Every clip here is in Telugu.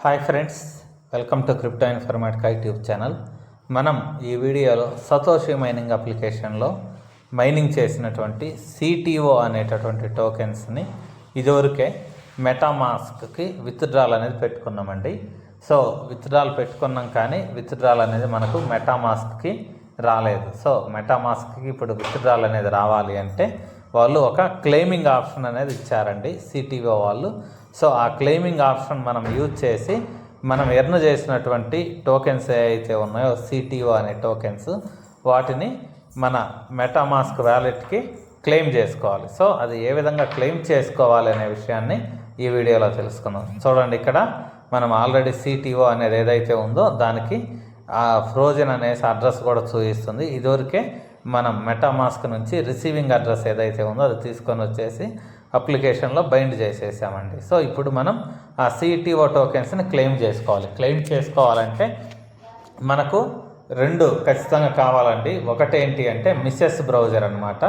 Hi friends, welcome to crypto Informatica YouTube channel. మనం ఈ వీడియోలో సతోషి మైనింగ్ అప్లికేషన్లో మైనింగ్ చేసినటువంటి CTO అనేటటువంటి టోకెన్స్ని ఇదివరకే మెటామాస్క్కి విత్డ్రాల్ అనేది పెట్టుకున్నామండి. సో విత్డ్రాల్ పెట్టుకున్నాం, కానీ విత్డ్రాల్ అనేది మనకు మెటామాస్క్కి రాలేదు. సో మెటామాస్క్కి ఇప్పుడు విత్డ్రాల్ అనేది రావాలి అంటే వాళ్ళు ఒక క్లెయిమింగ్ ఆప్షన్ అనేది ఇచ్చారండి CTO వాళ్ళు. సో ఆ క్లెయిమింగ్ ఆప్షన్ మనం యూజ్ చేసి మనం ఎర్న్ చేసినటువంటి టోకెన్స్ ఏవైతే ఉన్నాయో CTO అనే టోకెన్స్, వాటిని మన మెటామాస్క్ వ్యాలెట్కి క్లెయిమ్ చేసుకోవాలి. సో అది ఏ విధంగా క్లెయిమ్ చేసుకోవాలి అనే విషయాన్ని ఈ వీడియోలో తెలుసుకుందాం. చూడండి, ఇక్కడ మనం ఆల్రెడీ CTO అనేది ఏదైతే ఉందో దానికి ఆ ఫ్రోజన్ అనేసి అడ్రస్ కూడా చూపిస్తుంది. ఇదివరకే మనం మెటామాస్క్ నుంచి రిసీవింగ్ అడ్రస్ ఏదైతే ఉందో అది తీసుకొని వచ్చేసి అప్లికేషన్లో బైండ్ చేసేసామండి. సో ఇప్పుడు మనం ఆ CTO టోకెన్స్ని క్లెయిమ్ చేసుకోవాలి. క్లెయిమ్ చేసుకోవాలంటే మనకు రెండు ఖచ్చితంగా కావాలండి. ఒకటి ఏంటి అంటే మిసెస్ బ్రౌజర్ అనమాట.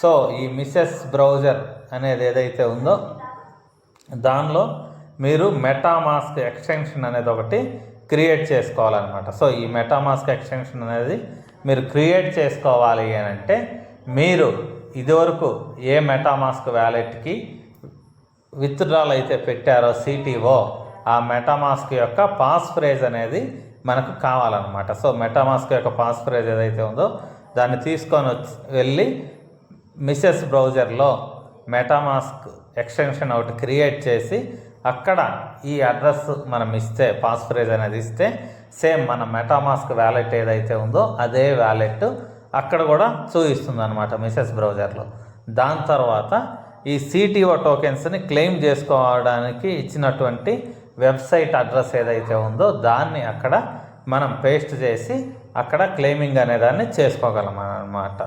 సో ఈ మిసెస్ బ్రౌజర్ అనేది ఏదైతే ఉందో దానిలో మీరు మెటామాస్క్ ఎక్స్టెన్షన్ అనేది ఒకటి క్రియేట్ చేసుకోవాలన్నమాట. సో ఈ మెటామాస్క్ ఎక్స్టెన్షన్ అనేది మీరు క్రియేట్ చేసుకోవాలి అని అంటే మీరు ఇదివరకు ఏ మెటామాస్క్ వ్యాలెట్కి విత్డ్రాల్ అయితే పెట్టారో CTO, ఆ మెటామాస్క్ యొక్క పాస్ ఫ్రేజ్ అనేది మనకు కావాలన్నమాట. సో మెటామాస్క్ యొక్క పాస్ ఫ్రేజ్ ఏదైతే ఉందో దాన్ని తీసుకొని వెళ్ళి మిసెస్ బ్రౌజర్లో మెటామాస్క్ ఎక్స్టెన్షన్ ఒకటి క్రియేట్ చేసి అక్కడ ఈ అడ్రస్ మనం ఇస్తే, పాస్ ఫ్రేజ్ అనేది ఇస్తే, సేమ్ మన మెటామాస్క్ వ్యాలెట్ ఏదైతే ఉందో అదే వ్యాలెట్ అక్కడ కూడా చూపిస్తుంది అనమాట మిసెస్ బ్రౌజర్లో. దాని తర్వాత ఈ CTO టోకెన్స్ని క్లెయిమ్ చేసుకోవడానికి ఇచ్చినటువంటి వెబ్సైట్ అడ్రస్ ఏదైతే ఉందో దాన్ని అక్కడ మనం పేస్ట్ చేసి అక్కడ క్లెయిమింగ్ అనేదాన్ని చేసుకోగలం అన్నమాట.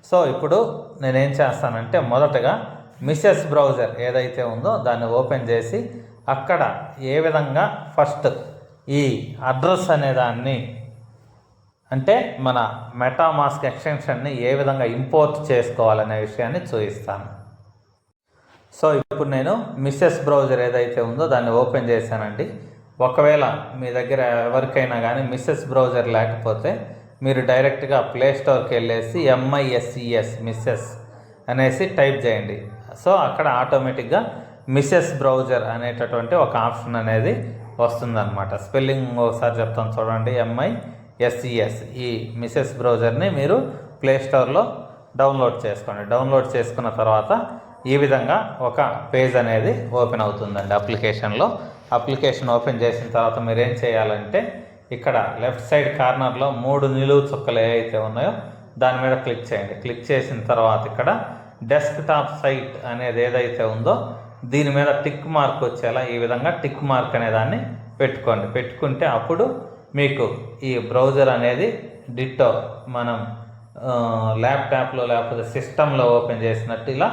సో ఇప్పుడు నేనేం చేస్తానంటే మొదటగా మిసెస్ బ్రౌజర్ ఏదైతే ఉందో దాన్ని ఓపెన్ చేసి అక్కడ ఏ విధంగా ఫస్ట్ ఈ అడ్రస్ అనేదాన్ని, అంటే మన మెటామాస్క్ ఎక్స్టెన్షన్ని ఏ విధంగా ఇంపోర్ట్ చేసుకోవాలనే విషయాన్ని చూపిస్తాను. సో ఇప్పుడు నేను మిసెస్ బ్రౌజర్ ఏదైతే ఉందో దాన్ని ఓపెన్ చేశానండి. ఒకవేళ మీ దగ్గర ఎవరికైనా కానీ మిసెస్ బ్రౌజర్ లేకపోతే మీరు డైరెక్ట్గా ప్లేస్టోర్కి వెళ్ళేసి MISES మిసెస్ అనేసి టైప్ చేయండి. సో అక్కడ ఆటోమేటిక్గా మిసెస్ బ్రౌజర్ అనేటటువంటి ఒక ఆప్షన్ అనేది వస్తుందన్నమాట. స్పెల్లింగ్ ఒకసారి చెప్తాను చూడండి, MISES. ఈ మిసెస్ బ్రౌజర్ని మీరు ప్లేస్టోర్లో డౌన్లోడ్ చేసుకోండి. డౌన్లోడ్ చేసుకున్న తర్వాత ఈ విధంగా ఒక పేజ్ అనేది ఓపెన్ అవుతుందండి అప్లికేషన్లో. అప్లికేషన్ ఓపెన్ చేసిన తర్వాత మీరు ఏం చేయాలంటే ఇక్కడ లెఫ్ట్ సైడ్ కార్నర్లో 3 నిలువు చుక్కలు ఏవైతే ఉన్నాయో దాని మీద క్లిక్ చేయండి. క్లిక్ చేసిన తర్వాత ఇక్కడ డెస్క్టాప్ సైట్ అనేది ఏదైతే ఉందో దీని మీద టిక్ మార్క్ వచ్చేలా ఈ విధంగా టిక్ మార్క్ అనే దాన్ని పెట్టుకోండి. పెట్టుకుంటే అప్పుడు మీకు ఈ బ్రౌజర్ అనేది డిట్టో మనం ల్యాప్టాప్లో లేకపోతే సిస్టంలో ఓపెన్ చేసినట్టు ఇలా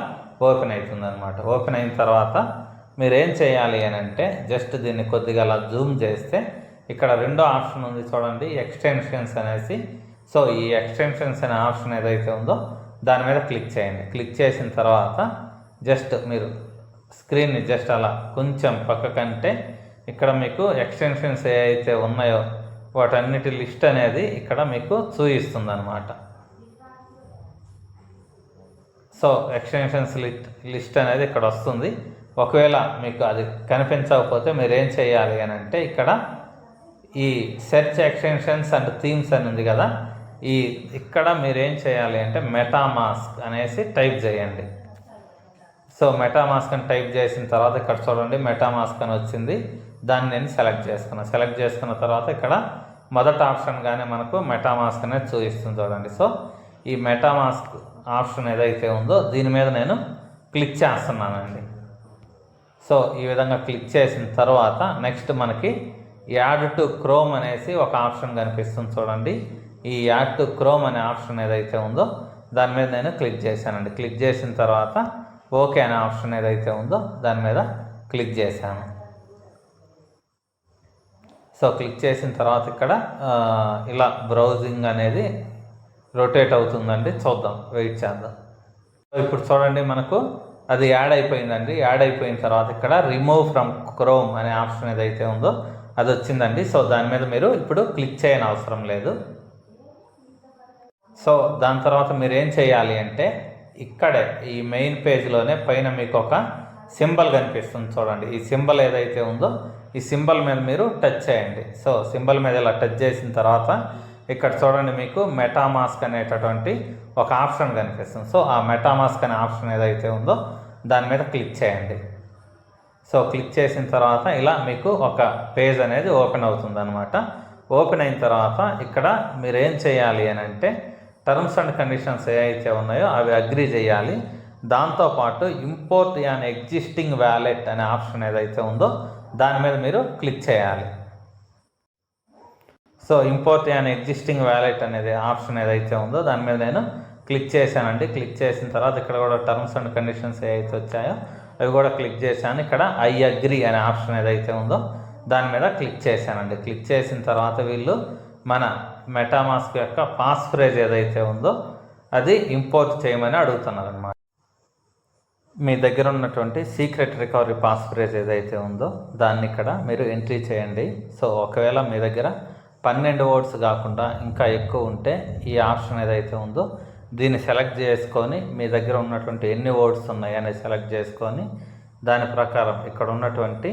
ఓపెన్ అవుతుంది అనమాట. ఓపెన్ అయిన తర్వాత మీరు ఏం చేయాలి అని అంటే జస్ట్ దీన్ని కొద్దిగా అలా జూమ్ చేస్తే ఇక్కడ రెండో ఆప్షన్ ఉంది చూడండి, ఎక్స్టెన్షన్స్ అనేసి. సో ఈ ఎక్స్టెన్షన్స్ అనే ఆప్షన్ ఏదైతే ఉందో దాని మీద క్లిక్ చేయండి. క్లిక్ చేసిన తర్వాత జస్ట్ మీరు స్క్రీన్ని జస్ట్ అలా కొంచెం పక్కకంటే ఇక్కడ మీకు ఎక్స్టెన్షన్స్ ఏవైతే ఉన్నాయో వాటన్నిటి లిస్ట్ అనేది ఇక్కడ మీకు చూపిస్తుంది అనమాట. సో ఎక్స్టెన్షన్స్ లిస్ట్ అనేది ఇక్కడ వస్తుంది. ఒకవేళ మీకు అది కనిపించకపోతే మీరు ఏం చేయాలి అని అంటే ఇక్కడ ఈ సెర్చ్ ఎక్స్టెన్షన్స్ అండ్ థీమ్స్ అని ఉంది కదా, ఇక్కడ మీరు ఏం చేయాలి అంటే మెటామాస్క్ అనేసి టైప్ చేయండి. సో మెటామాస్క్ అని టైప్ చేసిన తర్వాత ఇక్కడ చూడండి మెటామాస్క్ అని వచ్చింది. దాన్ని నేను సెలెక్ట్ చేసుకున్నాను. సెలెక్ట్ చేసుకున్న తర్వాత ఇక్కడ మొదటి ఆప్షన్గానే మనకు మెటామాస్క్ అనేది చూపిస్తుంది చూడండి. సో ఈ మెటామాస్క్ ఆప్షన్ ఏదైతే ఉందో దీని మీద నేను క్లిక్ చేస్తున్నానండి. సో ఈ విధంగా క్లిక్ చేసిన తర్వాత నెక్స్ట్ మనకి యాడ్ టు క్రోమ్ అనేసి ఒక ఆప్షన్ కనిపిస్తుంది చూడండి. ఈ యాడ్ టు క్రోమ్ అనే ఆప్షన్ ఏదైతే ఉందో దాని మీద నేను క్లిక్ చేశానండి. క్లిక్ చేసిన తర్వాత ఓకే అనే ఆప్షన్ ఏదైతే ఉందో దాని మీద క్లిక్ చేశాను. సో క్లిక్ చేసిన తర్వాత ఇక్కడ ఇలా బ్రౌజింగ్ అనేది రొటేట్ అవుతుందండి. చూద్దాం, వెయిట్ చేద్దాం. ఇప్పుడు చూడండి మనకు అది యాడ్ అయిపోయిందండి. యాడ్ అయిపోయిన తర్వాత ఇక్కడ రిమూవ్ ఫ్రమ్ క్రోమ్ అనే ఆప్షన్ ఏదైతే ఉందో అది వచ్చిందండి. సో దాని మీద మీరు ఇప్పుడు క్లిక్ చేయని అవసరం లేదు. సో దాని తర్వాత మీరు ఏం చేయాలి అంటే ఇక్కడే ఈ మెయిన్ పేజ్లోనే పైన మీకు ఒక సింబల్ కనిపిస్తుంది చూడండి. ఈ సింబల్ ఏదైతే ఉందో ఈ సింబల్ మీద మీరు టచ్ చేయండి. సో సింబల్ మీద ఇలా టచ్ చేసిన తర్వాత ఇక్కడ చూడండి మీకు మెటామాస్క్ అనేటటువంటి ఒక ఆప్షన్ కనిపిస్తుంది. సో ఆ మెటామాస్క్ అనే ఆప్షన్ ఏదైతే ఉందో దాని మీద క్లిక్ చేయండి. సో క్లిక్ చేసిన తర్వాత ఇలా మీకు ఒక పేజ్ అనేది ఓపెన్ అవుతుంది అనమాట. ఓపెన్ అయిన తర్వాత ఇక్కడ మీరు ఏం చేయాలి అని అంటే టర్మ్స్ అండ్ కండిషన్స్ ఏవైతే ఉన్నాయో అవి అగ్రీ చేయాలి. దాంతోపాటు ఇంపోర్ట్ యాన్ ఎగ్జిస్టింగ్ వ్యాలెట్ అనే ఆప్షన్ ఏదైతే ఉందో దాని మీద మీరు క్లిక్ చేయాలి. So import an existing wallet అనేది ఆప్షన్ ఏదైతే ఉందో దాని మీద నేను క్లిక్ చేశానండి. క్లిక్ చేసిన తర్వాత ఇక్కడ కూడా టర్మ్స్ అండ్ కండిషన్స్ ఏవైతే వచ్చాయో అవి కూడా క్లిక్ చేశాను. ఇక్కడ ఐ అగ్రీ అనే ఆప్షన్ ఏదైతే ఉందో దాని మీద క్లిక్ చేశానండి. క్లిక్ చేసిన తర్వాత వీళ్ళు మన మెటామాస్క్ యొక్క పాస్ ఫ్రేజ్ ఏదైతే ఉందో అది ఇంపోర్ట్ చేయమని అడుగుతున్నారు అన్నమాట. మీ దగ్గర ఉన్నటువంటి సీక్రెట్ రికవరీ పాస్ ఫ్రేజ్ ఏదైతే ఉందో దాన్ని ఇక్కడ మీరు ఎంట్రీ చేయండి. సో ఒకవేళ మీ దగ్గర 12 వర్డ్స్ కాకుండా ఇంకా ఎక్కువ ఉంటే ఈ ఆప్షన్ ఏదైతే ఉందో దీన్ని సెలెక్ట్ చేసుకొని మీ దగ్గర ఉన్నటువంటి ఎన్ని వర్డ్స్ ఉన్నాయి అనేది సెలెక్ట్ చేసుకొని దాని ప్రకారం ఇక్కడ ఉన్నటువంటి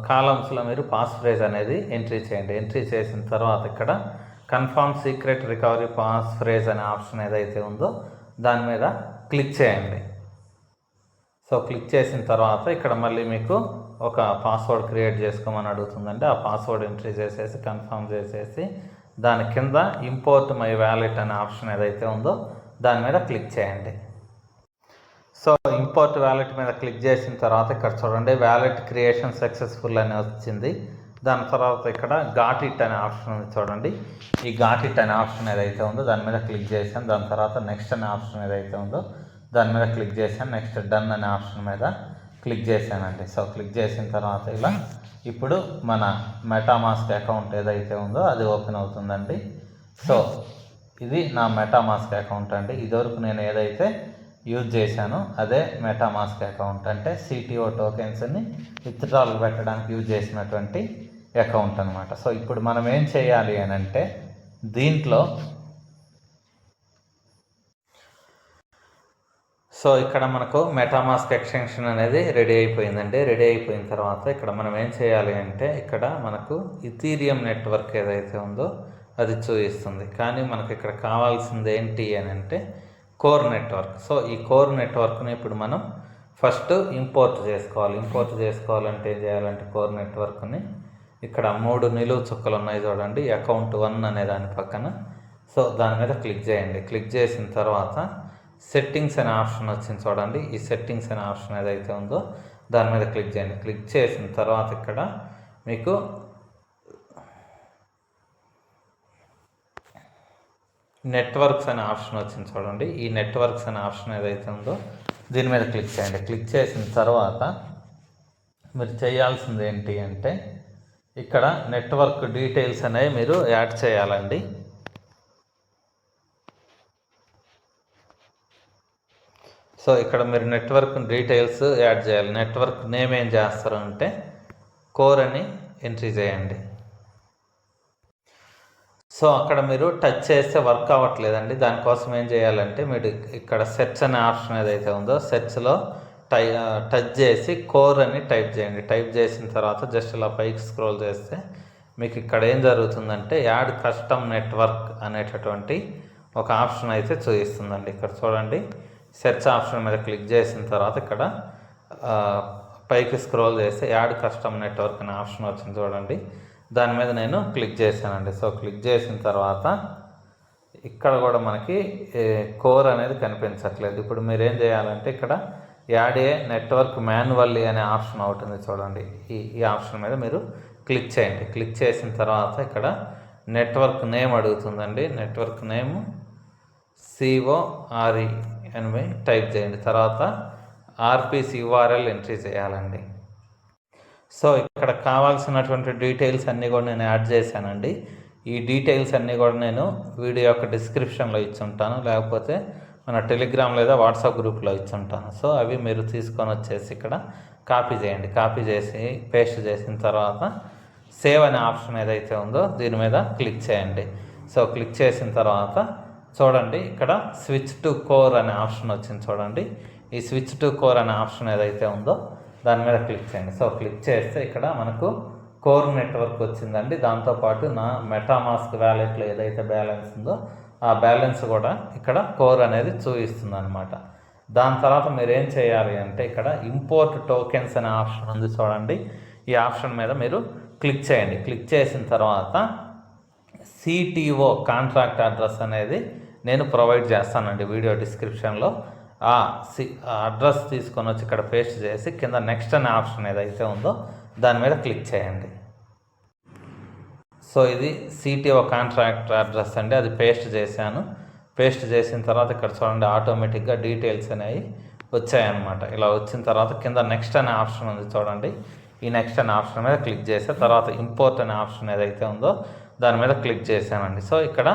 కాలమ్స్లో మీరు పాస్ ఫ్రేజ్ అనేది ఎంట్రీ చేయండి. ఎంట్రీ చేసిన తర్వాత ఇక్కడ confirm secret recovery pass phrase అనే ఆప్షన్ ఏదైతే ఉందో దాని మీద క్లిక్ చేయండి. సో క్లిక్ చేసిన తర్వాత ఇక్కడ మళ్ళీ మీకు ఒక పాస్వర్డ్ క్రియేట్ చేసుకోమని అడుగుతుందండి. ఆ పాస్వర్డ్ ఎంట్రీ చేసేసి కన్ఫర్మ్ చేసేసి దాని కింద ఇంపోర్ట్ మై వ్యాలెట్ అనే ఆప్షన్ ఏదైతే ఉందో దాని మీద క్లిక్ చేయండి. సో ఇంపోర్ట్ వ్యాలెట్ మీద క్లిక్ చేసిన తర్వాత ఇక్కడ చూడండి వ్యాలెట్ క్రియేషన్ సక్సెస్ఫుల్ అని వచ్చింది. దాని తర్వాత ఇక్కడ గాట్ ఇట్ అనే ఆప్షన్ ఉంది చూడండి. ఈ గాట్ ఇట్ అనే ఆప్షన్ ఏదైతే ఉందో దాని మీద క్లిక్ చేశాను. దాని తర్వాత నెక్స్ట్ అనే ఆప్షన్ ఏదైతే ఉందో దాని మీద క్లిక్ చేశాను. నెక్స్ట్ డన్ అనే ఆప్షన్ మీద క్లిక్ చేశానండి. సో క్లిక్ చేసిన తర్వాత ఇలా ఇప్పుడు మన మెటామాస్క్ అకౌంట్ ఏదైతే ఉందో అది ఓపెన్ అవుతుందండి. సో ఇది నా మెటామాస్క్ అకౌంట్ అండి. ఇదివరకు నేను ఏదైతే యూజ్ చేశానో అదే మెటామాస్క్ అకౌంట్, అంటే సిటిఓ టోకెన్స్ని విత్డ్రాల్ పెట్టడానికి యూజ్ చేసినటువంటి అకౌంట్ అనమాట. సో ఇప్పుడు మనం ఏం చేయాలి అని అంటే దీంట్లో సో ఇక్కడ మనకు మెటామాస్క్ ఎక్స్టెన్షన్ అనేది రెడీ అయిపోయిందండి. రెడీ అయిపోయిన తర్వాత ఇక్కడ మనం ఏం చేయాలి అంటే ఇక్కడ మనకు ఇథీరియం నెట్వర్క్ ఏదైతే ఉందో అది చూపిస్తుంది. కానీ మనకు ఇక్కడ కావాల్సింది ఏంటి అని అంటే కోర్ నెట్వర్క్. సో ఈ కోర్ నెట్వర్క్ని ఇప్పుడు మనం ఫస్ట్ ఇంపోర్ట్ చేసుకోవాలి. ఇంపోర్ట్ చేసుకోవాలంటే ఏం చేయాలంటే కోర్ నెట్వర్క్ని ఇక్కడ 3 నిలువు చుక్కలు ఉన్నాయి చూడండి, అకౌంట్ 1 అనే దాని పక్కన. సో దాని మీద క్లిక్ చేయండి. క్లిక్ చేసిన తర్వాత సెట్టింగ్స్ అనే ఆప్షన్ వచ్చింది చూడండి. ఈ సెట్టింగ్స్ అనే ఆప్షన్ ఏదైతే ఉందో దాని మీద క్లిక్ చేయండి. క్లిక్ చేసిన తర్వాత ఇక్కడ మీకు నెట్వర్క్స్ అనే ఆప్షన్ వచ్చింది చూడండి. ఈ నెట్వర్క్స్ అనే ఆప్షన్ ఏదైతే ఉందో దీని మీద క్లిక్ చేయండి. క్లిక్ చేసిన తర్వాత మీరు చేయాల్సింది ఏంటి అంటే ఇక్కడ నెట్వర్క్ డీటెయిల్స్ అనేవి మీరు యాడ్ చేయాలండి. సో ఇక్కడ మీరు నెట్వర్క్ డీటెయిల్స్ యాడ్ చేయాలి. నెట్వర్క్ నేమ్ ఏం చేస్తారు అంటే కోర్ అని ఎంట్రీ చేయండి. సో అక్కడ మీరు టచ్ చేస్తే వర్క్ అవ్వట్లేదండి. దానికోసం ఏం చేయాలంటే మీరు ఇక్కడ సెర్చ్ అనే ఆప్షన్ ఏదైతే ఉందో సెర్చ్లో టచ్ చేసి కోర్ అని టైప్ చేయండి. టైప్ చేసిన తర్వాత జస్ట్ ఇలా పైకి స్క్రోల్ చేస్తే మీకు ఇక్కడ ఏం జరుగుతుందంటే యాడ్ కస్టమ్ నెట్వర్క్ అనేటటువంటి ఒక ఆప్షన్ అయితే చూపిస్తుందండి. ఇక్కడ చూడండి సెర్చ్ ఆప్షన్ మీద క్లిక్ చేసిన తర్వాత ఇక్కడ పైకి స్క్రోల్ చేస్తే యాడ్ కస్టమ్ నెట్వర్క్ అనే ఆప్షన్ వచ్చింది చూడండి. దాని మీద నేను క్లిక్ చేశానండి. సో క్లిక్ చేసిన తర్వాత ఇక్కడ కూడా మనకి కోర్ అనేది కనిపించట్లేదు. ఇప్పుడు మీరు ఏం చేయాలంటే ఇక్కడ యాడ్ ఏ నెట్వర్క్ మాన్యువల్లీ అనే ఆప్షన్ అవుతుంది చూడండి. ఈ ఆప్షన్ మీద మీరు క్లిక్ చేయండి. క్లిక్ చేసిన తర్వాత ఇక్కడ నెట్వర్క్ నేమ్ అడుగుతుందండి. నెట్వర్క్ నేమ్ CORE అని టైప్ చేయండి. తర్వాత RPC URL ఎంట్రీ చేయాలండి. సో ఇక్కడ కావాల్సినటువంటి డీటెయిల్స్ అన్నీ కూడా నేను యాడ్ చేశానండి. ఈ డీటెయిల్స్ అన్నీ కూడా నేను వీడియో యొక్క డిస్క్రిప్షన్లో ఇచ్చి ఉంటాను, లేకపోతే మన టెలిగ్రామ్ లేదా వాట్సాప్ గ్రూప్లో ఇచ్చుంటాను. సో అవి మీరు తీసుకొని వచ్చేసి ఇక్కడ కాపీ చేయండి. కాపీ చేసి పేస్ట్ చేసిన తర్వాత సేవ్ అనే ఆప్షన్ ఏదైతే ఉందో దీని మీద క్లిక్ చేయండి. సో క్లిక్ చేసిన తర్వాత చూడండి ఇక్కడ స్విచ్ టు కోర్ అనే ఆప్షన్ వచ్చింది చూడండి. ఈ స్విచ్ టు కోర్ అనే ఆప్షన్ ఏదైతే ఉందో దాని మీద క్లిక్ చేయండి. సో క్లిక్ చేస్తే ఇక్కడ మనకు కోర్ నెట్వర్క్ వచ్చిందండి. దాంతోపాటు నా మెటామాస్క్ వ్యాలెట్లో ఏదైతే బ్యాలెన్స్ ఉందో ఆ బ్యాలెన్స్ కూడా ఇక్కడ కోర్ అనేది చూపిస్తుంది అనమాట. దాని తర్వాత మీరు ఏం చేయాలి అంటే ఇక్కడ ఇంపోర్ట్ టోకెన్స్ అనే ఆప్షన్ ఉంది చూడండి. ఈ ఆప్షన్ మీద మీరు క్లిక్ చేయండి. క్లిక్ చేసిన తర్వాత CTO కాంట్రాక్ట్ అడ్రస్ అనేది నేను ప్రొవైడ్ చేస్తానండి వీడియో డిస్క్రిప్షన్లో. ఆ అడ్రస్ తీసుకొని వచ్చి ఇక్కడ పేస్ట్ చేసి కింద నెక్స్ట్ అనే ఆప్షన్ ఏదైతే ఉందో దాని మీద క్లిక్ చేయండి. సో ఇది CTO కాంట్రాక్ట్ అడ్రస్ అండి, అది పేస్ట్ చేశాను. పేస్ట్ చేసిన తర్వాత ఇక్కడ చూడండి ఆటోమేటిక్గా డీటెయిల్స్ అనేవి వచ్చాయన్నమాట. ఇలా వచ్చిన తర్వాత కింద నెక్స్ట్ అనే ఆప్షన్ ఉంది చూడండి. ఈ నెక్స్ట్ అనే ఆప్షన్ మీద క్లిక్ చేస్తే తర్వాత ఇంపోర్ట్ అనే ఆప్షన్ ఏదైతే ఉందో దాని మీద క్లిక్ చేశానండి. సో ఇక్కడ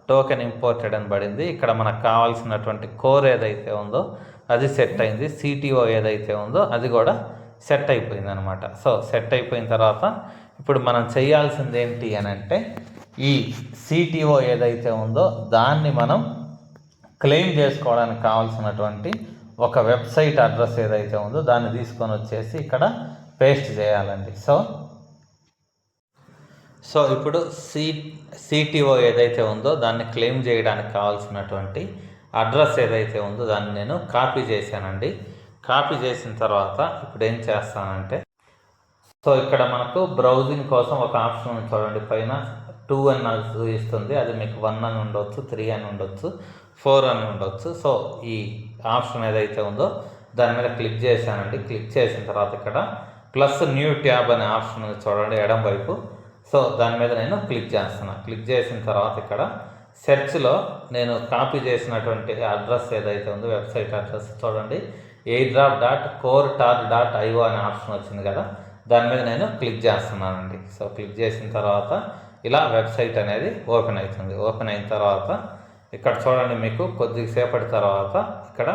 టోకెన్ ఇంపోర్టెడ్ అని పడింది. ఇక్కడ మనకు కావాల్సినటువంటి కోర్ ఏదైతే ఉందో అది సెట్ అయింది. CTO ఏదైతే ఉందో అది కూడా సెట్ అయిపోయింది అనమాట. సో సెట్ అయిపోయిన తర్వాత ఇప్పుడు మనం చేయాల్సింది ఏంటి అని అంటే ఈ CTO ఏదైతే ఉందో దాన్ని మనం క్లెయిమ్ చేసుకోవడానికి కావాల్సినటువంటి ఒక వెబ్సైట్ అడ్రస్ ఏదైతే ఉందో దాన్ని తీసుకొని వచ్చేసి ఇక్కడ పేస్ట్ చేయాలండి. సో ఇప్పుడు CTO ఏదైతే ఉందో దాన్ని క్లెయిమ్ చేయడానికి కావాల్సినటువంటి అడ్రస్ ఏదైతే ఉందో దాన్ని నేను కాపీ చేశానండి. కాపీ చేసిన తర్వాత ఇప్పుడు ఏం చేస్తానంటే సో ఇక్కడ మనకు బ్రౌజింగ్ కోసం ఒక ఆప్షన్ ఉంది చూడండి. పైన 2 అని చూపిస్తుంది. అది మీకు 1 అని ఉండొచ్చు, 3 అని ఉండొచ్చు, 4 అని ఉండొచ్చు. సో ఈ ఆప్షన్ ఏదైతే ఉందో దాని మీద క్లిక్ చేశానండి. క్లిక్ చేసిన తర్వాత ఇక్కడ ప్లస్ న్యూ ట్యాబ్ అనే ఆప్షన్ ఉంది చూడండి ఎడం వైపు. సో దాని మీద నేను క్లిక్ చేస్తున్నాను. క్లిక్ చేసిన తర్వాత ఇక్కడ సెర్చ్లో నేను కాపీ చేసినటువంటి అడ్రస్ ఏదైతే ఉందో వెబ్సైట్ అడ్రస్ చూడండి airdrop.coretar.io అనే ఆప్షన్ వచ్చింది కదా, దాని మీద నేను క్లిక్ చేస్తున్నానండి. సో క్లిక్ చేసిన తర్వాత ఇలా వెబ్సైట్ అనేది ఓపెన్ అవుతుంది. ఓపెన్ అయిన తర్వాత ఇక్కడ చూడండి మీకు కొద్దిసేపటి తర్వాత ఇక్కడ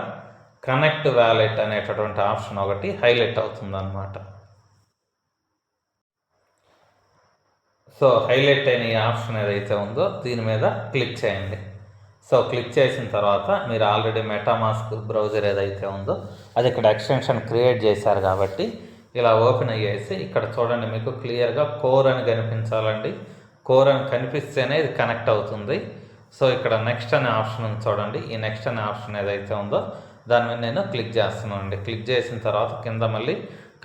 కనెక్ట్ వ్యాలెట్ అనేటటువంటి ఆప్షన్ ఒకటి హైలైట్ అవుతుంది అన్నమాట. సో హైలైట్ అయిన ఈ ఆప్షన్ ఏదైతే ఉందో దీని మీద క్లిక్ చేయండి. సో క్లిక్ చేసిన తర్వాత మీరు ఆల్రెడీ మెటామాస్క్ బ్రౌజర్ ఏదైతే ఉందో అది ఇక్కడ ఎక్స్టెన్షన్ క్రియేట్ చేశారు కాబట్టి ఇలా ఓపెన్ అయ్యేసి ఇక్కడ చూడండి మీకు క్లియర్గా కోర్ అని కనిపించాలండి. కోర్ అని కనిపిస్తేనే ఇది కనెక్ట్ అవుతుంది. సో ఇక్కడ నెక్స్ట్ అనే ఆప్షన్ ఉంది చూడండి. ఈ నెక్స్ట్ అనే ఆప్షన్ ఏదైతే ఉందో దాని మీద నేను క్లిక్ చేస్తున్నాను అండి. క్లిక్ చేసిన తర్వాత కింద మళ్ళీ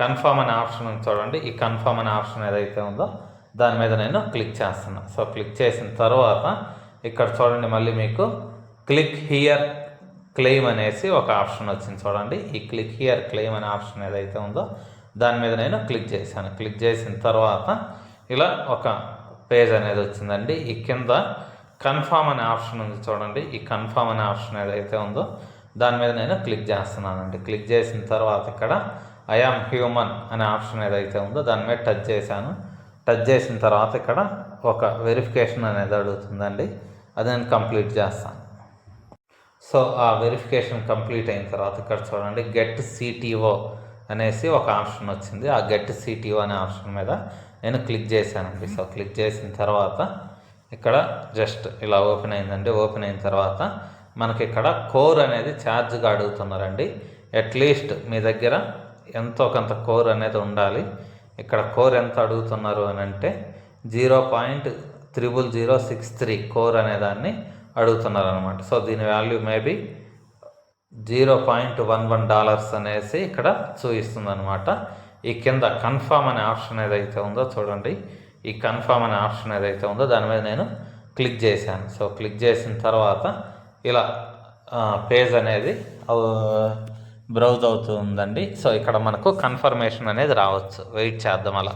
కన్ఫర్మ్ అనే ఆప్షన్ ఉంది చూడండి. ఈ కన్ఫర్మ్ అనే ఆప్షన్ ఏదైతే ఉందో దాని మీద నేను క్లిక్ చేస్తున్నాను. సో క్లిక్ చేసిన తర్వాత ఇక్కడ చూడండి మళ్ళీ మీకు క్లిక్ హియర్ క్లెయిమ్ అనేసి ఒక ఆప్షన్ వచ్చింది చూడండి. ఈ క్లిక్ హియర్ క్లెయిమ్ అనే ఆప్షన్ ఏదైతే ఉందో దాని మీద నేను క్లిక్ చేశాను. క్లిక్ చేసిన తర్వాత ఇలా ఒక పేజ్ అనేది వచ్చిందండి. ఈ కింద కన్ఫర్మ్ అనే ఆప్షన్ ఉంది చూడండి. ఈ కన్ఫర్మ్ అనే ఆప్షన్ ఏదైతే ఉందో దాని మీద నేను క్లిక్ చేస్తున్నానండి. క్లిక్ చేసిన తర్వాత ఇక్కడ ఐ యామ్ హ్యూమన్ అనే ఆప్షన్ ఏదైతే ఉందో దాని మీద టచ్ చేశాను. టచ్ చేసిన తర్వాత ఇక్కడ ఒక వెరిఫికేషన్ అనేది అడుగుతుందండి, అది నేను కంప్లీట్ చేస్తాను. సో ఆ వెరిఫికేషన్ కంప్లీట్ అయిన తర్వాత ఇక్కడ చూడండి గెట్ CTO అనేసి ఒక ఆప్షన్ వచ్చింది. ఆ గెట్ CTO అనే ఆప్షన్ మీద నేను క్లిక్ చేశానండి. సో క్లిక్ చేసిన తర్వాత ఇక్కడ జస్ట్ ఇలా ఓపెన్ అయిందండి. ఓపెన్ అయిన తర్వాత మనకి ఇక్కడ కోర్ అనేది ఛార్జ్గా అడుగుతున్నారండి. అట్లీస్ట్ మీ దగ్గర ఎంతో కొంత కోర్ అనేది ఉండాలి. ఇక్కడ కోర్ ఎంత అడుగుతున్నారు అని అంటే 0.00063 కోర్ అనే దాన్ని అడుగుతున్నారు అనమాట. సో దీని వాల్యూ మేబీ $0.11 అనేసి ఇక్కడ చూపిస్తుంది అనమాట. ఈ కింద కన్ఫర్మ్ అనే ఆప్షన్ ఏదైతే ఉందో చూడండి, ఈ కన్ఫర్మ్ అనే ఆప్షన్ ఏదైతే ఉందో దాని మీద నేను క్లిక్ చేశాను. సో క్లిక్ చేసిన తర్వాత ఇలా పేజ్ అనేది బ్రౌజ్ అవుతూ ఉందండి. సో ఇక్కడ మనకు కన్ఫర్మేషన్ అనేది రావచ్చు. వెయిట్ చేద్దాం అలా.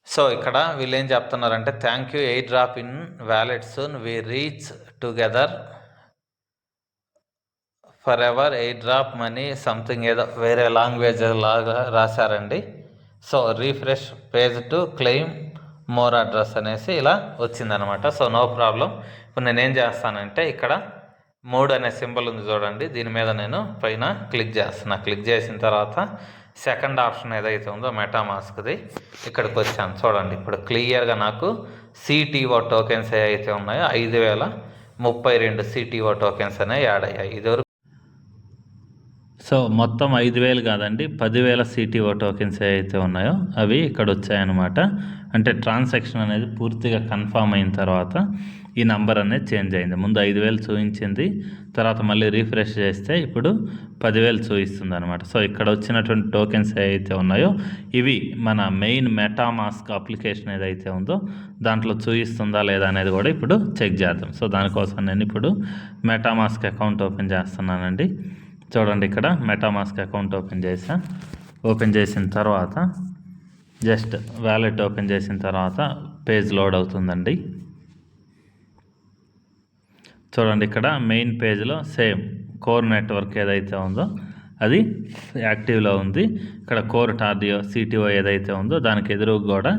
సో ఇక్కడ వీళ్ళు ఏం చెప్తున్నారంటే thank you airdrop in wallet soon we reach together for ever airdrop money something ఏదో వేరే లాంగ్వేజ్ లాగా రాశారండి. So refresh page to claim more address అనేసి ఇలా వచ్చిందనమాట. So no problem. ఇప్పుడు నేనేం చేస్తానంటే ఇక్కడ 3 అనే సింబల్ ఉంది చూడండి, దీని మీద నేను పైన క్లిక్ చేస్తున్నా. క్లిక్ చేసిన తర్వాత సెకండ్ ఆప్షన్ ఏదైతే ఉందో మెటామాస్క్ది ఇక్కడికి వచ్చాను చూడండి. ఇప్పుడు క్లియర్గా నాకు సిటిఓ టోకెన్స్ ఏవైతే ఉన్నాయో 5032 సిటిఓ టోకెన్స్ అనేవి యాడ్ అయ్యాయి ఇదివరకు. సో మొత్తం 5000 కాదండి, 10,000 సిటిఓ టోకెన్స్ ఏవైతే ఉన్నాయో అవి ఇక్కడ వచ్చాయన్నమాట. అంటే ట్రాన్సాక్షన్ అనేది పూర్తిగా కన్ఫామ్ అయిన తర్వాత ఈ నంబర్ అనేది చేంజ్ అయింది. ముందు 5,000 చూపించింది, తర్వాత మళ్ళీ రీఫ్రెష్ చేస్తే ఇప్పుడు 10,000 చూపిస్తుంది అనమాట. సో ఇక్కడ వచ్చినటువంటి టోకెన్స్ ఏవైతే ఉన్నాయో ఇవి మన మెయిన్ మెటామాస్క్ అప్లికేషన్ ఏదైతే ఉందో దాంట్లో చూపిస్తుందా లేదా అనేది కూడా ఇప్పుడు చెక్ చేద్దాం. సో దానికోసం నేను ఇప్పుడు మెటామాస్క్ అకౌంట్ ఓపెన్ చేస్తున్నానండి. చూడండి, ఇక్కడ మెటామాస్క్ అకౌంట్ ఓపెన్ చేసా. ఓపెన్ చేసిన తర్వాత జస్ట్ వ్యాలెట్ ఓపెన్ చేసిన తర్వాత పేజ్ లోడ్ అవుతుందండి. చూడండి, ఇక్కడ మెయిన్ పేజ్లో సేమ్ కోర్ నెట్వర్క్ ఏదైతే ఉందో అది యాక్టివ్లో ఉంది. ఇక్కడ కోర్ టార్డియో సిటిఓ ఏదైతే ఉందో దానికి ఎదురుగా కూడా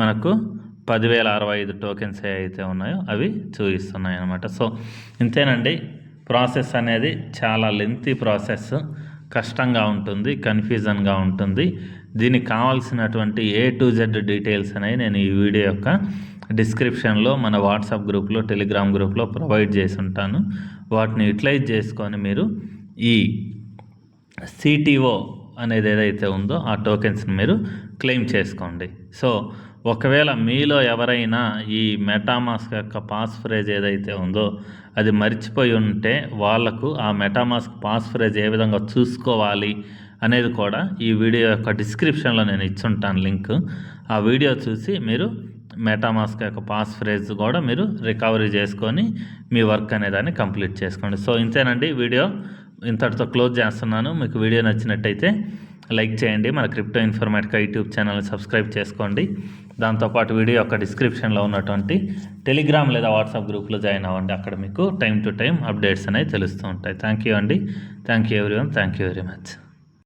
మనకు 10,065 టోకెన్స్ ఏవైతే ఉన్నాయో అవి చూపిస్తున్నాయి అన్నమాట. సో ఇంతేనండి. ప్రాసెస్ అనేది చాలా లెంతీ ప్రాసెస్, కష్టంగా ఉంటుంది, కన్ఫ్యూజన్గా ఉంటుంది. దీనికి కావాల్సినటువంటి A to Z డీటెయిల్స్ అనేవి నేను ఈ వీడియో యొక్క డిస్క్రిప్షన్లో మన వాట్సాప్ గ్రూప్లో, టెలిగ్రామ్ గ్రూప్లో ప్రొవైడ్ చేసి ఉంటాను. వాటిని యూటిలైజ్ చేసుకొని మీరు ఈ సిటిఓ అనేది ఏదైతే ఉందో ఆ టోకెన్స్ని మీరు క్లెయిమ్ చేసుకోండి. సో ఒకవేళ మీలో ఎవరైనా ఈ మెటామాస్క్ యొక్క పాస్ ఫ్రేజ్ ఏదైతే ఉందో అది మర్చిపోయి ఉంటే వాళ్ళకు ఆ మెటామాస్క్ పాస్ ఫ్రేజ్ ఏ విధంగా చూసుకోవాలి అనేది కూడా ఈ వీడియో యొక్క డిస్క్రిప్షన్లో నేను ఇచ్చుంటాను లింక్. ఆ వీడియో చూసి మీరు మెటామాస్క్ యొక్క పాస్ ఫ్రేజ్ కూడా మీరు రికవరీ చేసుకొని మీ వర్క్ అనేదాన్ని కంప్లీట్ చేసుకోండి. సో ఇంతేనండి, వీడియో ఇంతటితో క్లోజ్ చేస్తున్నాను. మీకు వీడియో నచ్చినట్టయితే లైక్ చేయండి, మన క్రిప్టో ఇన్ఫర్మేటికా యూట్యూబ్ ఛానల్ని సబ్స్క్రైబ్ చేసుకోండి. దాంతోపాటు వీడియో యొక్క డిస్క్రిప్షన్లో ఉన్నటువంటి టెలిగ్రామ్ లేదా వాట్సాప్ గ్రూప్లో జాయిన్ అవ్వండి. అక్కడ మీకు టైం టు టైం అప్డేట్స్ అనేవి తెలుస్తూ ఉంటాయి. థ్యాంక్ యూ అండి. Thank you everyone. Thank you very much.